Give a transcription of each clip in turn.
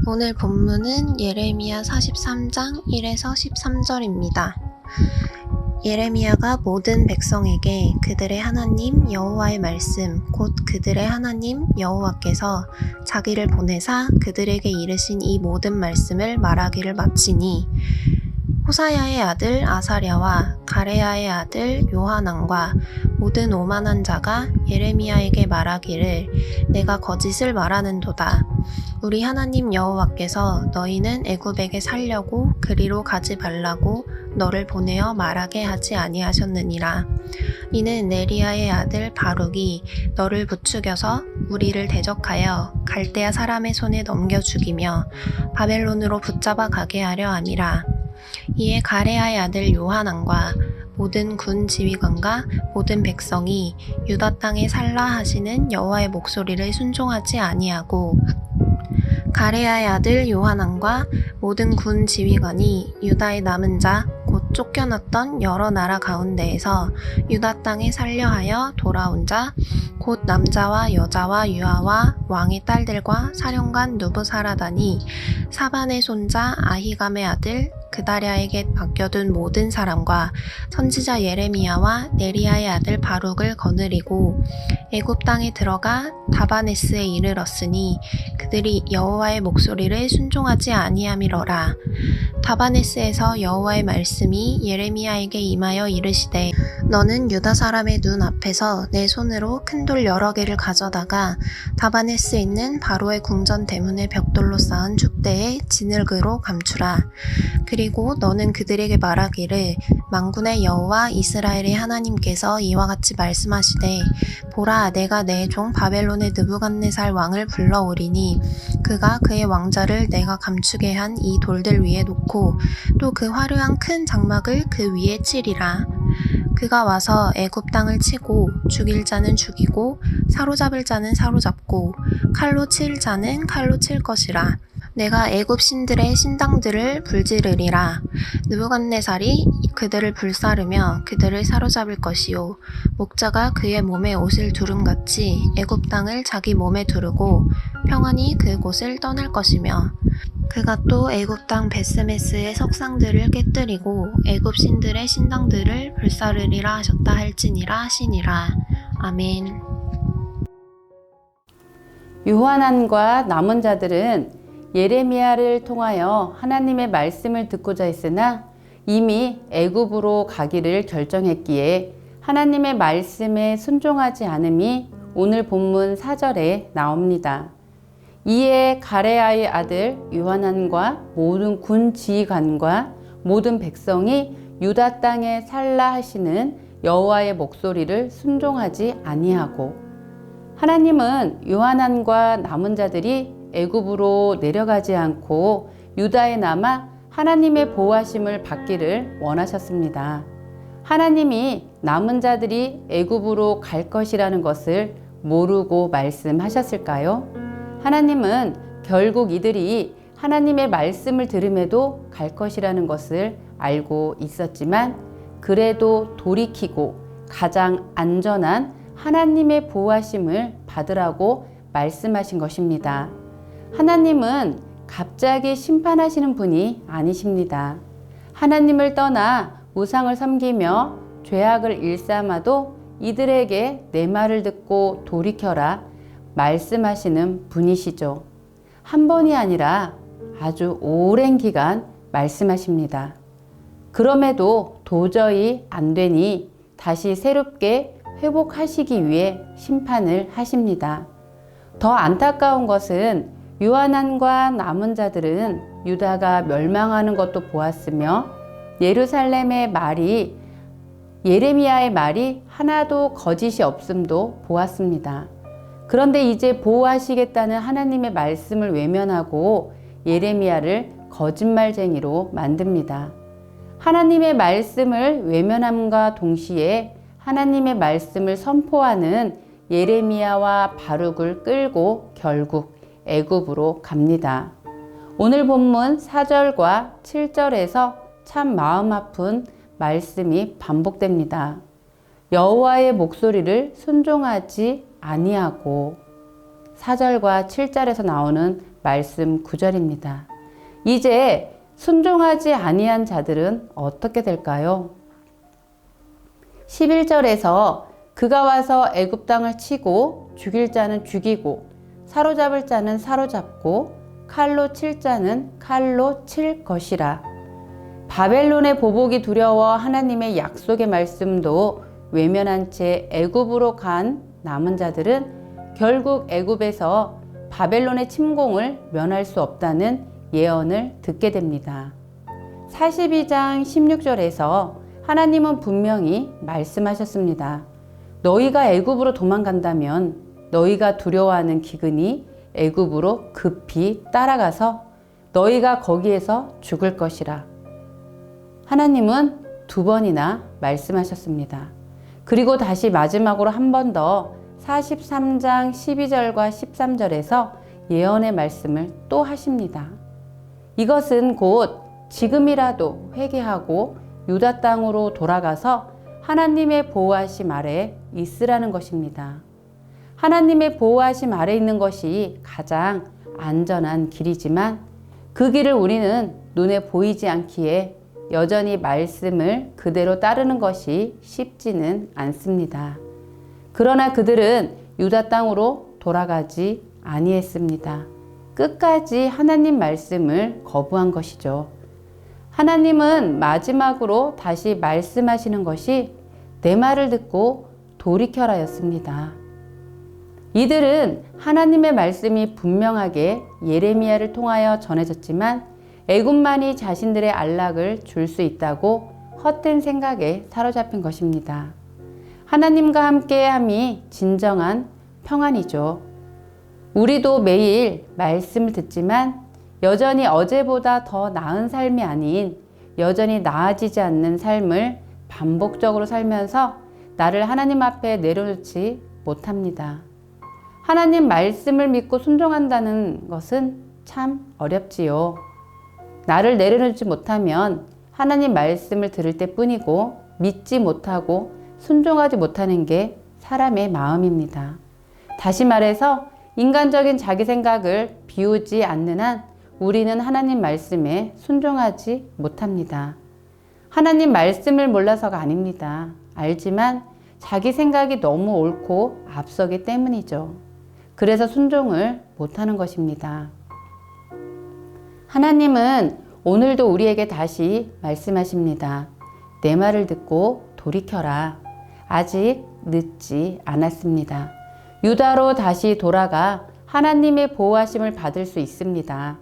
오늘 본문은 예레미야 43장 1에서 13절입니다. 예레미야가 모든 백성에게 그들의 하나님 여호와의 말씀 곧 그들의 하나님 여호와께서 자기를 보내사 그들에게 이르신 이 모든 말씀을 말하기를 마치니 호사야의 아들 아사랴와 가레야의 아들 요하난과 모든 오만한 자가 예레미야에게 말하기를 내가 거짓을 말하는도다. 우리 하나님 여호와께서 너희는 애굽에게 살려고 그리로 가지 말라고 너를 보내어 말하게 하지 아니하셨느니라. 이는 네리야의 아들 바룩이 너를 부추겨서 우리를 대적하여 갈대아 사람의 손에 넘겨 죽이며 바벨론으로 붙잡아 가게 하려 함이라. 이에 가레야의 아들 요하난과 모든 군 지휘관과 모든 백성이 유다 땅에 살라 하시는 여호와의 목소리를 순종하지 아니하고 가레야의 아들 요하난과 모든 군 지휘관이 유다의 남은 자 곧 쫓겨났던 여러 나라 가운데에서 유다 땅에 살려하여 돌아온 자 곧 남자와 여자와 유아와 왕의 딸들과 사령관 누부사라다니 사반의 손자 아히감의 아들 그다랴에게 맡겨둔 모든 사람과 선지자 예레미야와 네리야의 아들 바룩을 거느리고 애굽 땅에 들어가 다바네스에 이르렀으니 그들이 여호와의 목소리를 순종하지 아니함이로라. 다바네스에서 여호와의 말씀이 예레미야에게 임하여 이르시되 너는 유다 사람의 눈 앞에서 내 손으로 큰 돌 여러 개를 가져다가 다바네스에 있는 바로의 궁전 대문의 벽돌로 쌓은 축대에 진흙으로 감추라. 그리고 너는 그들에게 말하기를 만군의 여호와 이스라엘의 하나님께서 이와 같이 말씀하시되 보라 내가 내 종 바벨론의 느부갓네살 왕을 불러오리니 그가 그의 왕자를 내가 감추게 한 이 돌들 위에 놓고 또 그 화려한 큰 장막을 그 위에 치리라. 그가 와서 애굽 땅을 치고 죽일 자는 죽이고 사로잡을 자는 사로잡고 칼로 칠 자는 칼로 칠 것이라. 내가 애굽 신들의 신당들을 불지르리라. 느부갓네살이 그들을 불사르며 그들을 사로잡을 것이요 목자가 그의 몸에 옷을 두름같이 애굽 땅을 자기 몸에 두르고 평안히 그곳을 떠날 것이며 그가 또 애굽 땅 베스메스의 석상들을 깨뜨리고 애굽 신들의 신당들을 불사르리라 하셨다 할지니라 하시니라. 아멘. 요하난과 남은 자들은 예레미야를 통하여 하나님의 말씀을 듣고자 했으나 이미 애굽으로 가기를 결정했기에 하나님의 말씀에 순종하지 않음이 오늘 본문 4절에 나옵니다. 이에 가레야의 아들 요하난과 모든 군 지휘관과 모든 백성이 유다 땅에 살라 하시는 여호와의 목소리를 순종하지 아니하고 하나님은 요하난과 남은 자들이 애굽으로 내려가지 않고 유다에 남아 하나님의 보호하심을 받기를 원하셨습니다. 하나님이 남은 자들이 애굽으로 갈 것이라는 것을 모르고 말씀하셨을까요? 하나님은 결국 이들이 하나님의 말씀을 들음에도 갈 것이라는 것을 알고 있었지만 그래도 돌이키고 가장 안전한 하나님의 보호하심을 받으라고 말씀하신 것입니다. 하나님은 갑자기 심판하시는 분이 아니십니다. 하나님을 떠나 우상을 섬기며 죄악을 일삼아도 이들에게 내 말을 듣고 돌이켜라 말씀하시는 분이시죠. 한 번이 아니라 아주 오랜 기간 말씀하십니다. 그럼에도 도저히 안 되니 다시 새롭게 회복하시기 위해 심판을 하십니다. 더 안타까운 것은 요하난과 남은 자들은 유다가 멸망하는 것도 보았으며 예루살렘의 말이 예레미야의 말이 하나도 거짓이 없음도 보았습니다. 그런데 이제 보호하시겠다는 하나님의 말씀을 외면하고 예레미야를 거짓말쟁이로 만듭니다. 하나님의 말씀을 외면함과 동시에 하나님의 말씀을 선포하는 예레미야와 바룩을 끌고 결국 애굽으로 갑니다. 오늘 본문 4절과 7절에서 참 마음 아픈 말씀이 반복됩니다. 여호와의 목소리를 순종하지 아니하고 4절과 7절에서 나오는 말씀 9절입니다. 이제 순종하지 아니한 자들은 어떻게 될까요? 11절에서 그가 와서 애굽 땅을 치고 죽일 자는 죽이고 사로잡을 자는 사로잡고 칼로 칠 자는 칼로 칠 것이라. 바벨론의 보복이 두려워 하나님의 약속의 말씀도 외면한 채 애굽으로 간 남은 자들은 결국 애굽에서 바벨론의 침공을 면할 수 없다는 예언을 듣게 됩니다. 42장 16절에서 하나님은 분명히 말씀하셨습니다. 너희가 애굽으로 도망간다면 너희가 두려워하는 기근이 애굽으로 급히 따라가서 너희가 거기에서 죽을 것이라. 하나님은 2번이나 말씀하셨습니다. 그리고 다시 마지막으로 한 번 더 43장 12절과 13절에서 예언의 말씀을 또 하십니다. 이것은 곧 지금이라도 회개하고 유다 땅으로 돌아가서 하나님의 보호하심 아래 있으라는 것입니다. 하나님의 보호하심 아래 있는 것이 가장 안전한 길이지만 그 길을 우리는 눈에 보이지 않기에 여전히 말씀을 그대로 따르는 것이 쉽지는 않습니다. 그러나 그들은 유다 땅으로 돌아가지 아니했습니다. 끝까지 하나님 말씀을 거부한 것이죠. 하나님은 마지막으로 다시 말씀하시는 것이 내 말을 듣고 돌이켜라였습니다. 이들은 하나님의 말씀이 분명하게 예레미야를 통하여 전해졌지만 애굽만이 자신들의 안락을 줄 수 있다고 헛된 생각에 사로잡힌 것입니다. 하나님과 함께함이 진정한 평안이죠. 우리도 매일 말씀을 듣지만 여전히 어제보다 더 나은 삶이 아닌 여전히 나아지지 않는 삶을 반복적으로 살면서 나를 하나님 앞에 내려놓지 못합니다. 하나님 말씀을 믿고 순종한다는 것은 참 어렵지요. 나를 내려놓지 못하면 하나님 말씀을 들을 때뿐이고 믿지 못하고 순종하지 못하는 게 사람의 마음입니다. 다시 말해서 인간적인 자기 생각을 비우지 않는 한 우리는 하나님 말씀에 순종하지 못합니다. 하나님 말씀을 몰라서가 아닙니다. 알지만 자기 생각이 너무 옳고 앞서기 때문이죠. 그래서 순종을 못하는 것입니다. 하나님은 오늘도 우리에게 다시 말씀하십니다. 내 말을 듣고 돌이켜라. 아직 늦지 않았습니다. 유다로 다시 돌아가 하나님의 보호하심을 받을 수 있습니다.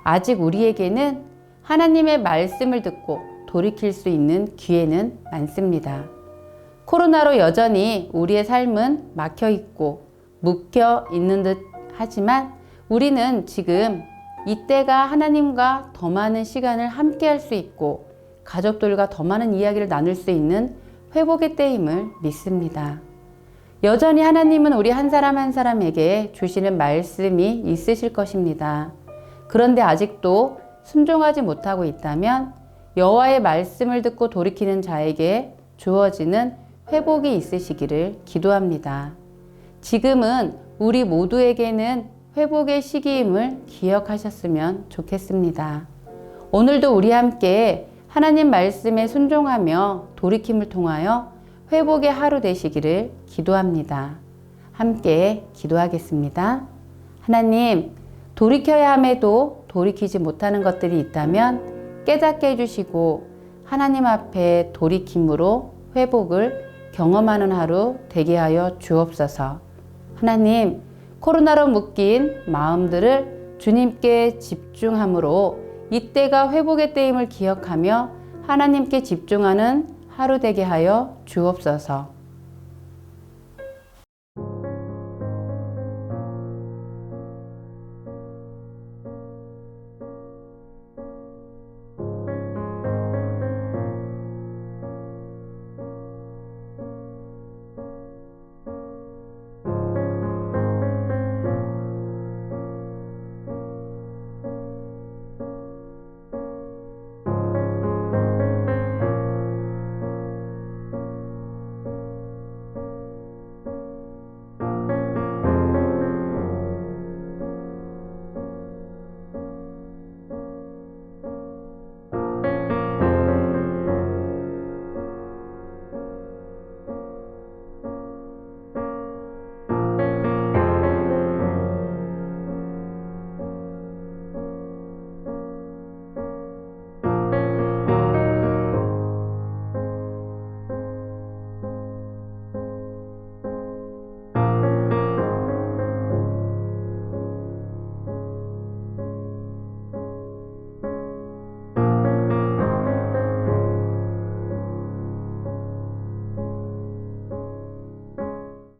아직 우리에게는 하나님의 말씀을 듣고 돌이킬 수 있는 기회는 많습니다. 코로나로 여전히 우리의 삶은 막혀 있고 묶여 있는 듯 하지만 우리는 지금 이때가 하나님과 더 많은 시간을 함께 할 수 있고 가족들과 더 많은 이야기를 나눌 수 있는 회복의 때임을 믿습니다. 여전히 하나님은 우리 한 사람 한 사람에게 주시는 말씀이 있으실 것입니다. 그런데 아직도 순종하지 못하고 있다면 여호와의 말씀을 듣고 돌이키는 자에게 주어지는 회복이 있으시기를 기도합니다. 지금은 우리 모두에게는 회복의 시기임을 기억하셨으면 좋겠습니다. 오늘도 우리 함께 하나님 말씀에 순종하며 돌이킴을 통하여 회복의 하루 되시기를 기도합니다. 함께 기도하겠습니다. 하나님, 돌이켜야 함에도 돌이키지 못하는 것들이 있다면 깨닫게 해주시고 하나님 앞에 돌이킴으로 회복을 경험하는 하루 되게 하여 주옵소서. 하나님, 코로나로 묶인 마음들을 주님께 집중함으로 이때가 회복의 때임을 기억하며 하나님께 집중하는 하루 되게 하여 주옵소서.